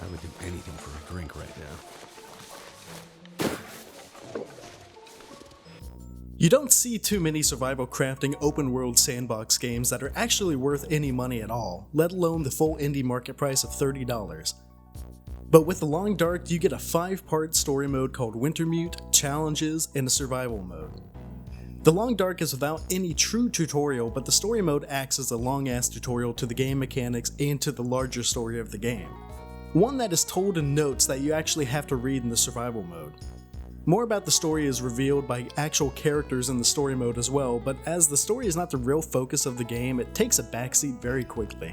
I would do anything for a drink right now. You don't see too many survival crafting open world sandbox games that are actually worth any money at all, let alone the full indie market price of $30. But with The Long Dark, you get a 5-part story mode called Wintermute, Challenges, and a survival mode. The Long Dark is without any true tutorial, but the story mode acts as a long-ass tutorial to the game mechanics and to the larger story of the game. One that is told in notes that you actually have to read in the survival mode. More about the story is revealed by actual characters in the story mode as well, but as the story is not the real focus of the game, it takes a backseat very quickly.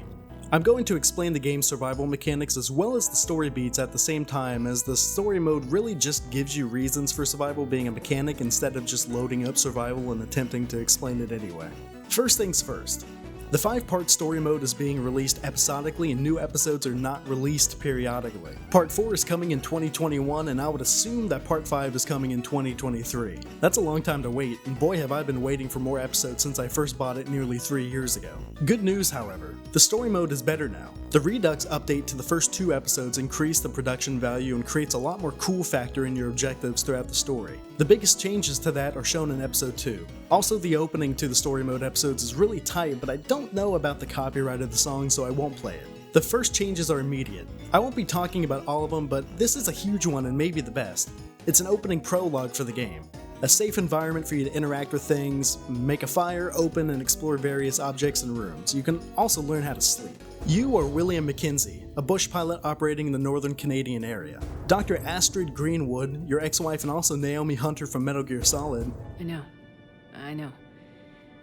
I'm going to explain the game's survival mechanics as well as the story beats at the same time, as the story mode really just gives you reasons for survival being a mechanic instead of just loading up survival and attempting to explain it anyway. First things first. The 5-part story mode is being released episodically and new episodes are not released periodically. Part 4 is coming in 2021 and I would assume that Part 5 is coming in 2023. That's a long time to wait, and boy have I been waiting for more episodes since I first bought it nearly 3 years ago. Good news, however, the story mode is better now. The Redux update to the first 2 episodes increased the production value and creates a lot more cool factor in your objectives throughout the story. The biggest changes to that are shown in episode 2. Also, the opening to the story mode episodes is really tight, but I don't know about the copyright of the song, so I won't play it. The first changes are immediate. I won't be talking about all of them, but this is a huge one and maybe the best. It's an opening prologue for the game. A safe environment for you to interact with things, make a fire, open and explore various objects and rooms. You can also learn how to sleep. You are William McKenzie, a bush pilot operating in the northern Canadian area. Dr. Astrid Greenwood, your ex-wife and also Naomi Hunter from Metal Gear Solid. I know.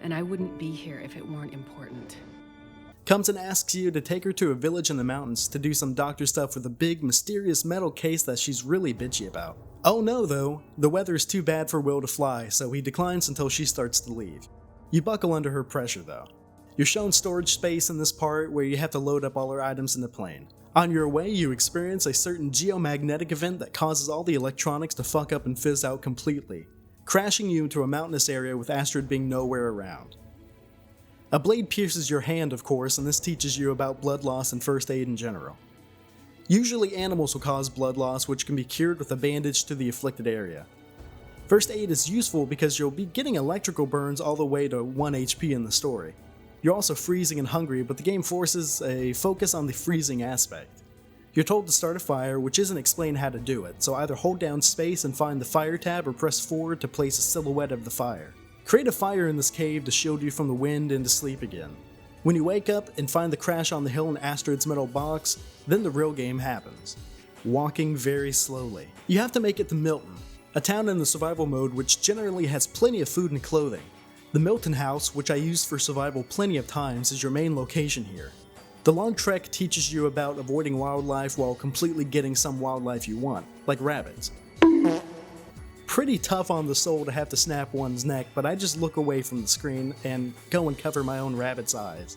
And I wouldn't be here if it weren't important. Comes and asks you to take her to a village in the mountains to do some doctor stuff with a big, mysterious metal case that she's really bitchy about. Oh no though, the weather is too bad for Will to fly, so he declines until she starts to leave. You buckle under her pressure though. You're shown storage space in this part where you have to load up all her items in the plane. On your way, you experience a certain geomagnetic event that causes all the electronics to fuck up and fizz out completely, crashing you into a mountainous area with Astrid being nowhere around. A blade pierces your hand, of course, and this teaches you about blood loss and first aid in general. Usually animals will cause blood loss, which can be cured with a bandage to the afflicted area. First aid is useful because you'll be getting electrical burns all the way to 1 HP in the story. You're also freezing and hungry, but the game forces a focus on the freezing aspect. You're told to start a fire, which isn't explained how to do it, so either hold down space and find the fire tab or press forward to place a silhouette of the fire. Create a fire in this cave to shield you from the wind and to sleep again. When you wake up and find the crash on the hill in Astrid's metal box, then the real game happens. Walking very slowly. You have to make it to Milton, a town in the survival mode which generally has plenty of food and clothing. The Milton House, which I used for survival plenty of times, is your main location here. The long trek teaches you about avoiding wildlife while completely getting some wildlife you want, like rabbits. Pretty tough on the soul to have to snap one's neck, but I just look away from the screen and go and cover my own rabbit's eyes.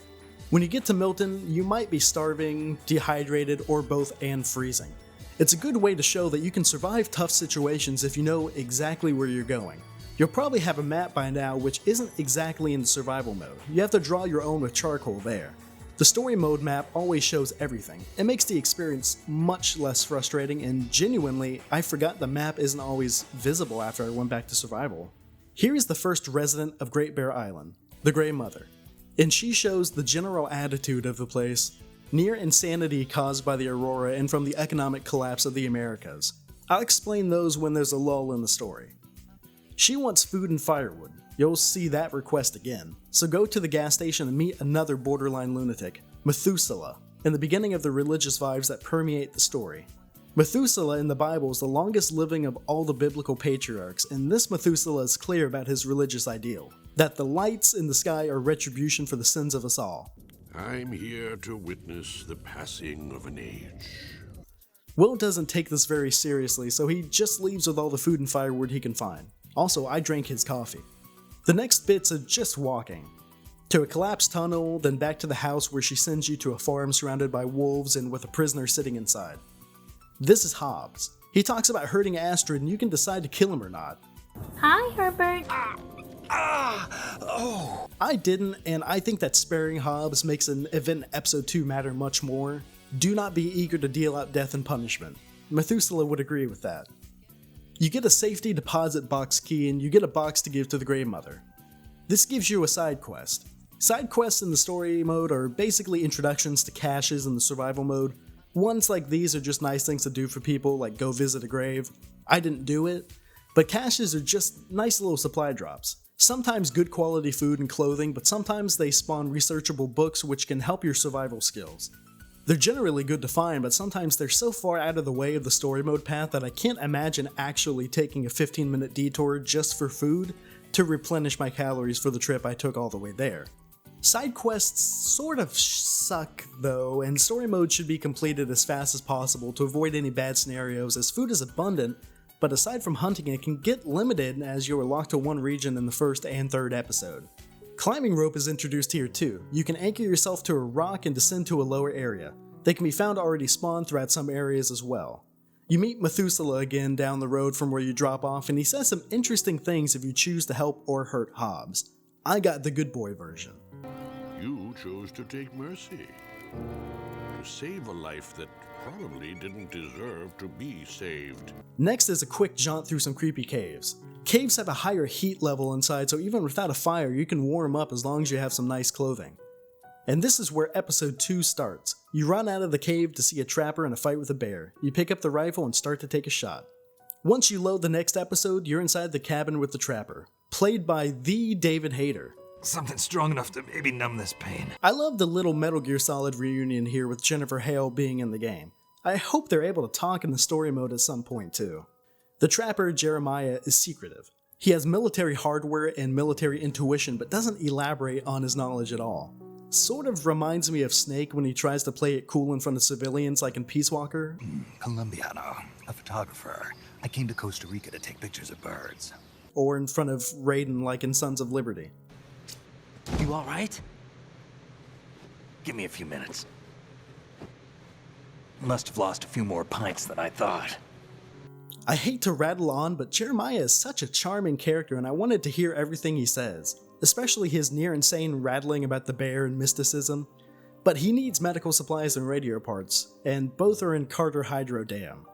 When you get to Milton, you might be starving, dehydrated, or both and freezing. It's a good way to show that you can survive tough situations if you know exactly where you're going. You'll probably have a map by now which isn't exactly in the survival mode. You have to draw your own with charcoal there. The story mode map always shows everything. It makes the experience much less frustrating, and genuinely, I forgot the map isn't always visible after I went back to survival. Here is the first resident of Great Bear Island, the Grey Mother, and she shows the general attitude of the place, near insanity caused by the Aurora and from the economic collapse of the Americas. I'll explain those when there's a lull in the story. She wants food and firewood. You'll see that request again. So go to the gas station and meet another borderline lunatic, Methuselah, in the beginning of the religious vibes that permeate the story. Methuselah in the Bible is the longest living of all the biblical patriarchs, and this Methuselah is clear about his religious ideal, that the lights in the sky are retribution for the sins of us all. I'm here to witness the passing of an age. Will doesn't take this very seriously, so he just leaves with all the food and firewood he can find. Also, I drank his coffee. The next bits are just walking. To a collapsed tunnel, then back to the house where she sends you to a farm surrounded by wolves and with a prisoner sitting inside. This is Hobbs. He talks about hurting Astrid and you can decide to kill him or not. Hi, Herbert. I didn't, and I think that sparing Hobbs makes an event in episode 2 matter much more. Do not be eager to deal out death and punishment. Methuselah would agree with that. You get a safety deposit box key and you get a box to give to the Grave Mother. This gives you a side quest. Side quests in the story mode are basically introductions to caches in the survival mode. Ones like these are just nice things to do for people, like go visit a grave. I didn't do it, but caches are just nice little supply drops. Sometimes good quality food and clothing, but sometimes they spawn researchable books which can help your survival skills. They're generally good to find, but sometimes they're so far out of the way of the story mode path that I can't imagine actually taking a 15-minute detour just for food to replenish my calories for the trip I took all the way there. Side quests sort of suck though, and story mode should be completed as fast as possible to avoid any bad scenarios, as food is abundant, but aside from hunting it can get limited as you are locked to one region in the first and third episode. Climbing rope is introduced here too. You can anchor yourself to a rock and descend to a lower area. They can be found already spawned throughout some areas as well. You meet Methuselah again down the road from where you drop off, and he says some interesting things if you choose to help or hurt Hobbs. I got the good boy version. You chose to take mercy. To save a life that probably didn't deserve to be saved. Next is a quick jaunt through some creepy caves. Caves have a higher heat level inside, so even without a fire, you can warm up as long as you have some nice clothing. And this is where episode 2 starts. You run out of the cave to see a trapper in a fight with a bear. You pick up the rifle and start to take a shot. Once you load the next episode, you're inside the cabin with the trapper, played by the David Hayter. Something strong enough to maybe numb this pain. I love the little Metal Gear Solid reunion here with Jennifer Hale being in the game. I hope they're able to talk in the story mode at some point too. The trapper, Jeremiah, is secretive. He has military hardware and military intuition, but doesn't elaborate on his knowledge at all. Sort of reminds me of Snake when he tries to play it cool in front of civilians like in Peace Walker. Colombiano, a photographer. I came to Costa Rica to take pictures of birds. Or in front of Raiden like in Sons of Liberty. You all right? Give me a few minutes. Must have lost a few more pints than I thought. I hate to rattle on, but Jeremiah is such a charming character and I wanted to hear everything he says, especially his near-insane rattling about the bear and mysticism. But he needs medical supplies and radio parts, and both are in Carter Hydro Dam.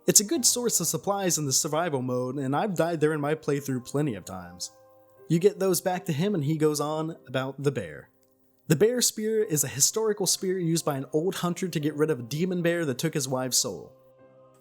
It's a good source of supplies in the survival mode, and I've died there in my playthrough plenty of times. You get those back to him and he goes on about the bear. The bear spear is a historical spear used by an old hunter to get rid of a demon bear that took his wife's soul.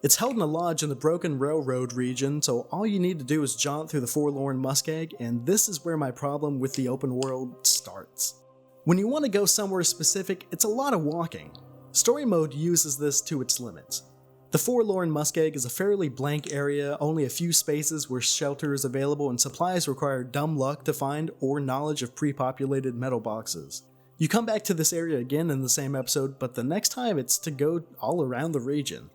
It's held in a lodge in the Broken Railroad region, so all you need to do is jaunt through the forlorn muskeg, and this is where my problem with the open world starts. When you want to go somewhere specific, it's a lot of walking. Story mode uses this to its limits. The forlorn muskeg is a fairly blank area, only a few spaces where shelter is available, and supplies require dumb luck to find or knowledge of pre-populated metal boxes. You come back to this area again in the same episode, but the next time it's to go all around the region.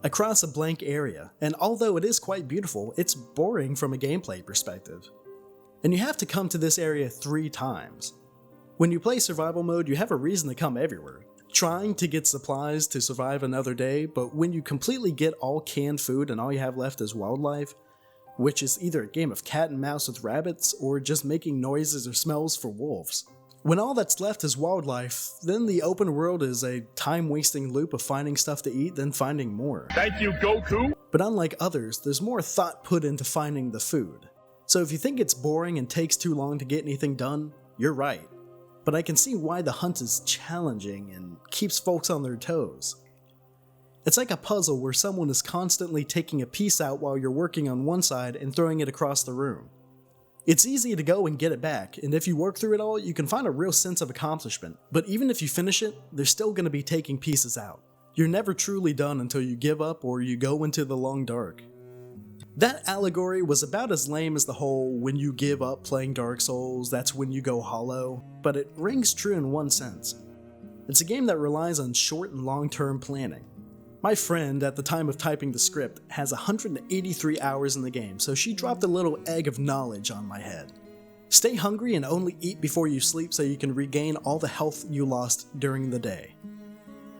Across a blank area, and although it is quite beautiful, it's boring from a gameplay perspective. And you have to come to this area 3 times. When you play survival mode, you have a reason to come everywhere, trying to get supplies to survive another day, but when you completely get all canned food and all you have left is wildlife, which is either a game of cat and mouse with rabbits or just making noises or smells for wolves. When all that's left is wildlife, then the open world is a time-wasting loop of finding stuff to eat, then finding more. Thank you, Goku! But unlike others, there's more thought put into finding the food. So if you think it's boring and takes too long to get anything done, you're right. But I can see why the hunt is challenging and keeps folks on their toes. It's like a puzzle where someone is constantly taking a piece out while you're working on one side and throwing it across the room. It's easy to go and get it back, and if you work through it all, you can find a real sense of accomplishment, but even if you finish it, they're still going to be taking pieces out. You're never truly done until you give up or you go into the long dark. That allegory was about as lame as the whole when you give up playing Dark Souls, that's when you go hollow, but it rings true in one sense. It's a game that relies on short and long-term planning. My friend, at the time of typing the script, has 183 hours in the game, so she dropped a little egg of knowledge on my head. Stay hungry and only eat before you sleep so you can regain all the health you lost during the day.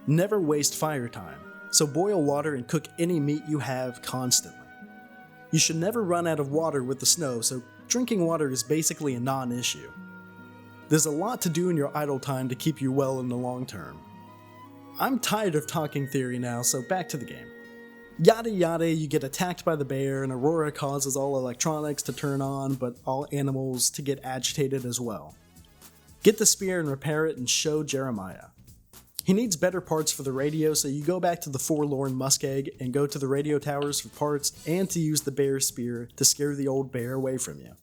Never waste fire time, so boil water and cook any meat you have constantly. You should never run out of water with the snow, so drinking water is basically a non-issue. There's a lot to do in your idle time to keep you well in the long term. I'm tired of talking theory now, so back to the game. Yada yada, you get attacked by the bear, and Aurora causes all electronics to turn on, but all animals to get agitated as well. Get the spear and repair it and show Jeremiah. He needs better parts for the radio, so you go back to the forlorn muskeg and go to the radio towers for parts and to use the bear spear to scare the old bear away from you.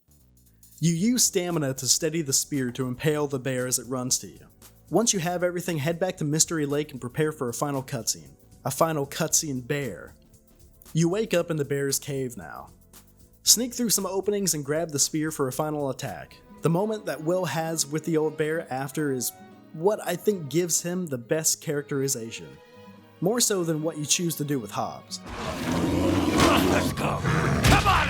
You use stamina to steady the spear to impale the bear as it runs to you. Once you have everything, head back to Mystery Lake and prepare for a final cutscene. A final cutscene bear. You wake up in the bear's cave now. Sneak through some openings and grab the spear for a final attack. The moment that Will has with the old bear after is what I think gives him the best characterization. More so than what you choose to do with Hobbs. Let's go. Come on!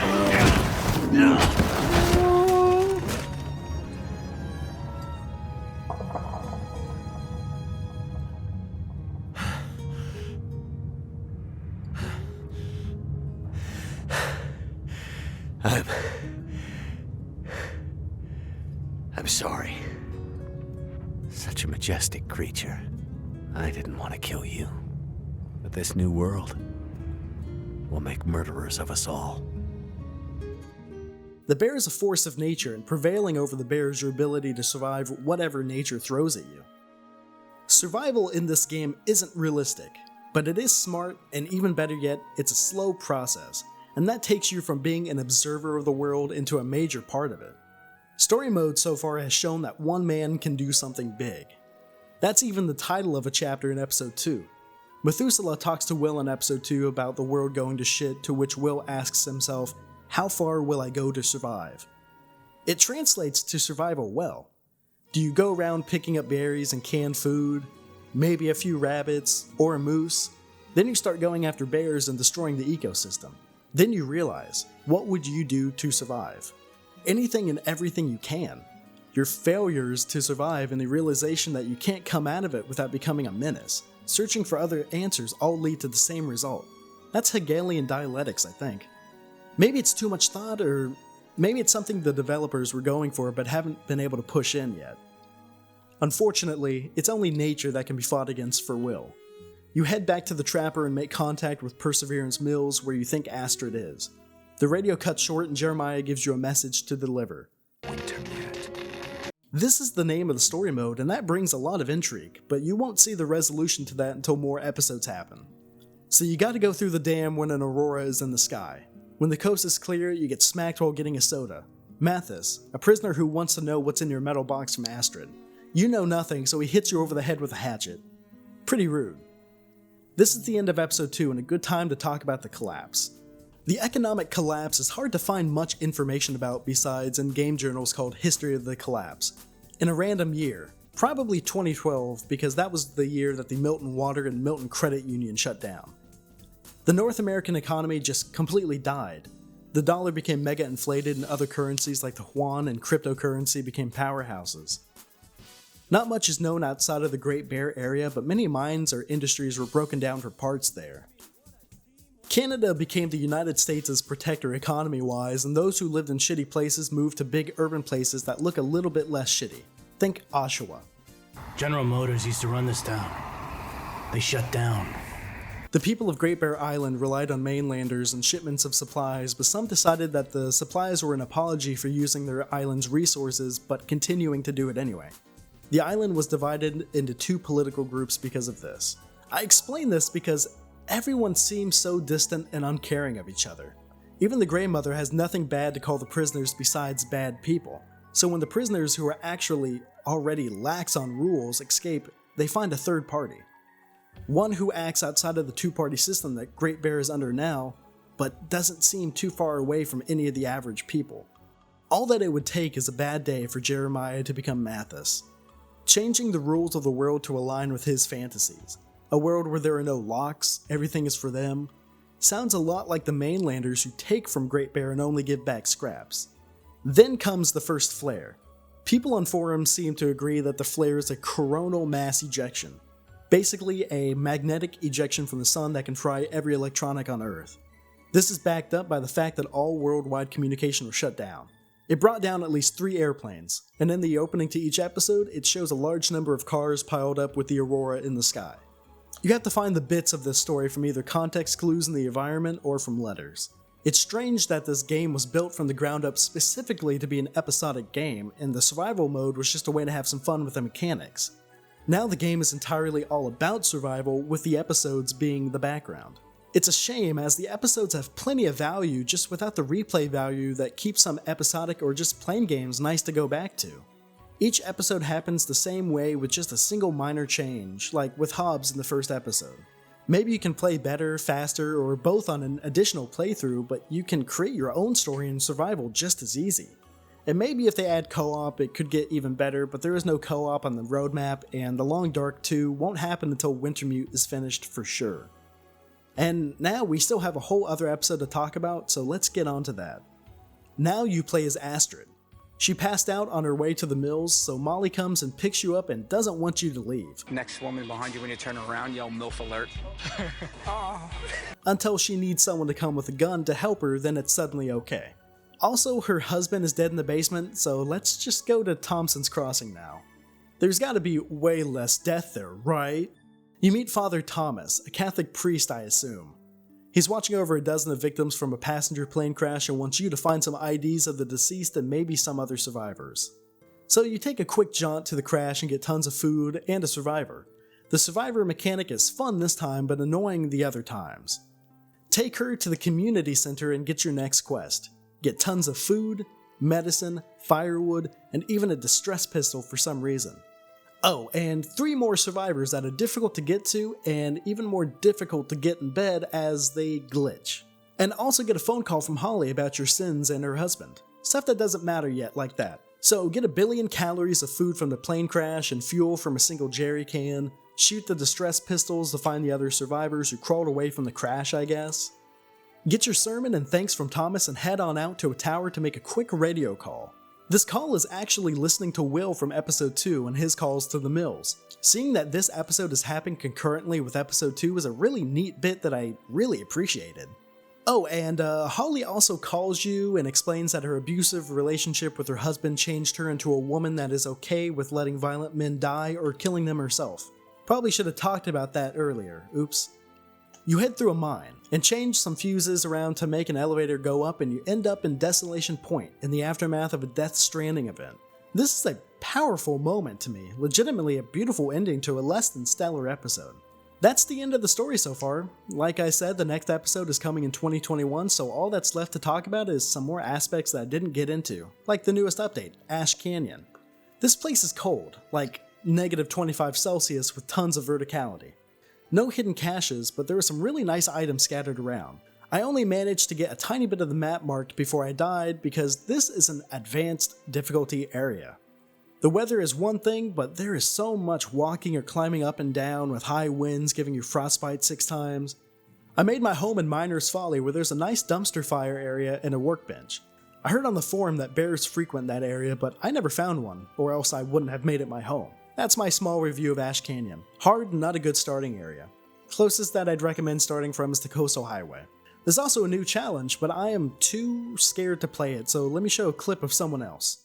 I'm sorry. Such a majestic creature. I didn't want to kill you. But this new world will make murderers of us all. The bear is a force of nature, and prevailing over the bear is your ability to survive whatever nature throws at you. Survival in this game isn't realistic, but it is smart, and even better yet, it's a slow process, and that takes you from being an observer of the world into a major part of it. Story mode so far has shown that one man can do something big. That's even the title of a chapter in episode 2. Methuselah talks to Will in episode 2 about the world going to shit, to which Will asks himself, how far will I go to survive? It translates to survival well. Do you go around picking up berries and canned food, maybe a few rabbits, or a moose? Then you start going after bears and destroying the ecosystem. Then you realize, what would you do to survive? Anything and everything you can. Your failures to survive and the realization that you can't come out of it without becoming a menace. Searching for other answers all lead to the same result. That's Hegelian dialectics, I think. Maybe it's too much thought, or maybe it's something the developers were going for but haven't been able to push in yet. Unfortunately, it's only nature that can be fought against for Will. You head back to the Trapper and make contact with Perseverance Mills where you think Astrid is. The radio cuts short and Jeremiah gives you a message to deliver. Internet. This is the name of the story mode, and that brings a lot of intrigue, but you won't see the resolution to that until more episodes happen. So you gotta go through the dam when an aurora is in the sky. When the coast is clear, you get smacked while getting a soda. Mathis, a prisoner who wants to know what's in your metal box from Astrid. You know nothing, so he hits you over the head with a hatchet. Pretty rude. This is the end of episode 2 and a good time to talk about the collapse. The economic collapse is hard to find much information about besides in game journals called History of the Collapse. In a random year, probably 2012 because that was the year that the Milton Water and Milton Credit Union shut down. The North American economy just completely died. The dollar became mega inflated and other currencies like the yuan and cryptocurrency became powerhouses. Not much is known outside of the Great Bear area, but many mines or industries were broken down for parts there. Canada became the United States' protector economy-wise, and those who lived in shitty places moved to big urban places that look a little bit less shitty. Think Oshawa. General Motors used to run this town. They shut down. The people of Great Bear Island relied on mainlanders and shipments of supplies, but some decided that the supplies were an apology for using their island's resources, but continuing to do it anyway. The island was divided into two political groups because of this. I explain this because everyone seems so distant and uncaring of each other. Even the Grey Mother has nothing bad to call the prisoners besides bad people. So when the prisoners who are actually already lax on rules escape, they find a third party. One who acts outside of the two-party system that Great Bear is under now, but doesn't seem too far away from any of the average people. All that it would take is a bad day for Jeremiah to become Mathis. Changing the rules of the world to align with his fantasies. A world where there are no locks, everything is for them. Sounds a lot like the mainlanders who take from Great Bear and only give back scraps. Then comes the first flare. People on forums seem to agree that the flare is a coronal mass ejection. Basically a magnetic ejection from the sun that can fry every electronic on Earth. This is backed up by the fact that all worldwide communication was shut down. It brought down at least 3 airplanes, and in the opening to each episode, it shows a large number of cars piled up with the aurora in the sky. You have to find the bits of this story from either context clues in the environment or from letters. It's strange that this game was built from the ground up specifically to be an episodic game, and the survival mode was just a way to have some fun with the mechanics. Now the game is entirely all about survival, with the episodes being the background. It's a shame, as the episodes have plenty of value just without the replay value that keeps some episodic or just plain games nice to go back to. Each episode happens the same way with just a single minor change, like with Hobbs in the first episode. Maybe you can play better, faster, or both on an additional playthrough, but you can create your own story in survival just as easy. And maybe if they add co-op, it could get even better, but there is no co-op on the roadmap, and The Long Dark 2 won't happen until Wintermute is finished for sure. And now we still have a whole other episode to talk about, so let's get on to that. Now you play as Astrid. She passed out on her way to the mills, so Molly comes and picks you up and doesn't want you to leave. Next woman behind you when you turn around, yell MILF alert. Until she needs someone to come with a gun to help her, then it's suddenly okay. Also, her husband is dead in the basement, so let's just go to Thompson's Crossing now. There's gotta be way less death there, right? You meet Father Thomas, a Catholic priest I assume. He's watching over a dozen of victims from a passenger plane crash and wants you to find some IDs of the deceased and maybe some other survivors. So you take a quick jaunt to the crash and get tons of food and a survivor. The survivor mechanic is fun this time, but annoying the other times. Take her to the community center and get your next quest. Get tons of food, medicine, firewood, and even a distress pistol for some reason. Oh, and 3 more survivors that are difficult to get to and even more difficult to get in bed as they glitch. And also get a phone call from Holly about your sins and her husband. Stuff that doesn't matter yet like that. So get 1 billion calories of food from the plane crash and fuel from a single jerry can, shoot the distress pistols to find the other survivors who crawled away from the crash, I guess. Get your sermon and thanks from Thomas and head on out to a tower to make a quick radio call. This call is actually listening to Will from episode 2 and his calls to the mills. Seeing that this episode is happening concurrently with episode 2 is a really neat bit that I really appreciated. Oh, and Holly also calls you and explains that her abusive relationship with her husband changed her into a woman that is okay with letting violent men die or killing them herself. Probably should have talked about that earlier, oops. You head through a mine, and change some fuses around to make an elevator go up, and you end up in Desolation Point in the aftermath of a Death Stranding event. This is a powerful moment to me, legitimately a beautiful ending to a less than stellar episode. That's the end of the story so far. Like I said, the next episode is coming in 2021, so all that's left to talk about is some more aspects that I didn't get into, like the newest update, Ash Canyon. This place is cold, like -25°C with tons of verticality. No hidden caches, but there were some really nice items scattered around. I only managed to get a tiny bit of the map marked before I died because this is an advanced difficulty area. The weather is one thing, but there is so much walking or climbing up and down with high winds giving you frostbite 6 times. I made my home in Miner's Folly where there's a nice dumpster fire area and a workbench. I heard on the forum that bears frequent that area, but I never found one, or else I wouldn't have made it my home. That's my small review of Ash Canyon. Hard and not a good starting area. Closest that I'd recommend starting from is the Coastal Highway. There's also a new challenge, but I am too scared to play it, so let me show a clip of someone else.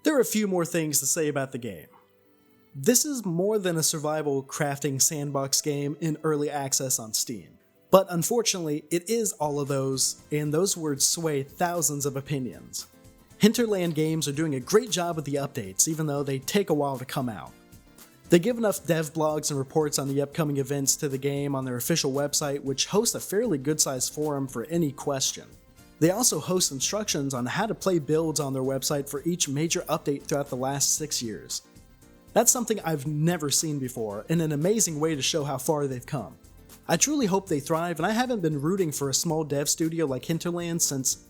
There are a few more things to say about the game. This is more than a survival crafting sandbox game in early access on Steam. But unfortunately, it is all of those, and those words sway thousands of opinions. Hinterland Games are doing a great job with the updates, even though they take a while to come out. They give enough dev blogs and reports on the upcoming events to the game on their official website, which hosts a fairly good-sized forum for any question. They also host instructions on how to play builds on their website for each major update throughout the last 6 years. That's something I've never seen before, and an amazing way to show how far they've come. I truly hope they thrive, and I haven't been rooting for a small dev studio like Hinterland since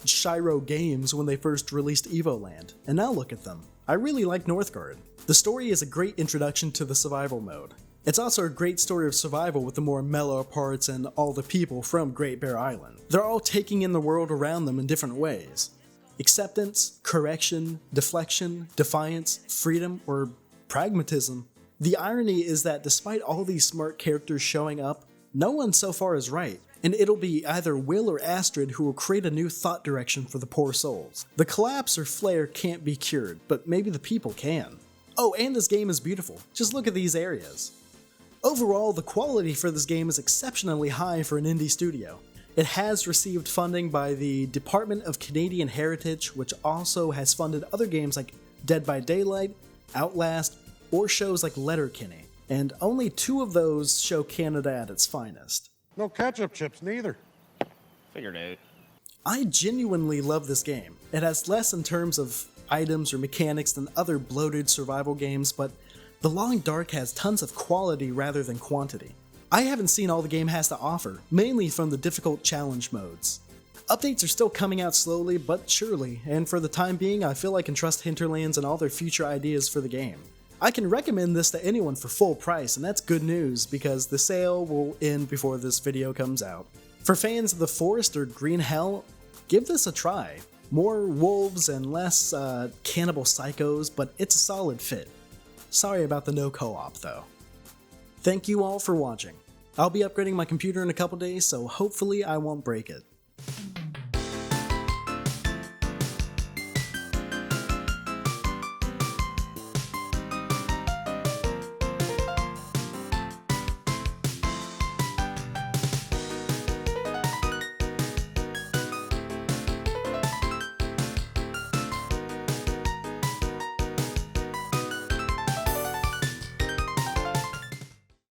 Shiro Games when they first released Evoland, and now look at them. I really like Northgard. The story is a great introduction to the survival mode. It's also a great story of survival with the more mellow parts and all the people from Great Bear Island. They're all taking in the world around them in different ways. Acceptance, correction, deflection, defiance, freedom, or pragmatism. The irony is that despite all these smart characters showing up, No one so far is right, and it'll be either Will or Astrid who will create a new thought direction for the poor souls. The collapse or flare can't be cured, but maybe the people can. Oh, and this game is beautiful. Just look at these areas. Overall, the quality for this game is exceptionally high for an indie studio. It has received funding by the Department of Canadian Heritage, which also has funded other games like Dead by Daylight, Outlast, or shows like Letterkenny, and only 2 of those show Canada at its finest. No ketchup chips, neither. Figured out. I genuinely love this game. It has less in terms of items or mechanics than other bloated survival games, but The Long Dark has tons of quality rather than quantity. I haven't seen all the game has to offer, mainly from the difficult challenge modes. Updates are still coming out slowly but surely, and for the time being I feel I can trust Hinterlands and all their future ideas for the game. I can recommend this to anyone for full price, and that's good news because the sale will end before this video comes out. For fans of the Forest or Green Hell, give this a try. More wolves and less cannibal psychos, but it's a solid fit. Sorry about the no co-op though. Thank you all for watching. I'll be upgrading my computer in a couple days, so hopefully I won't break it.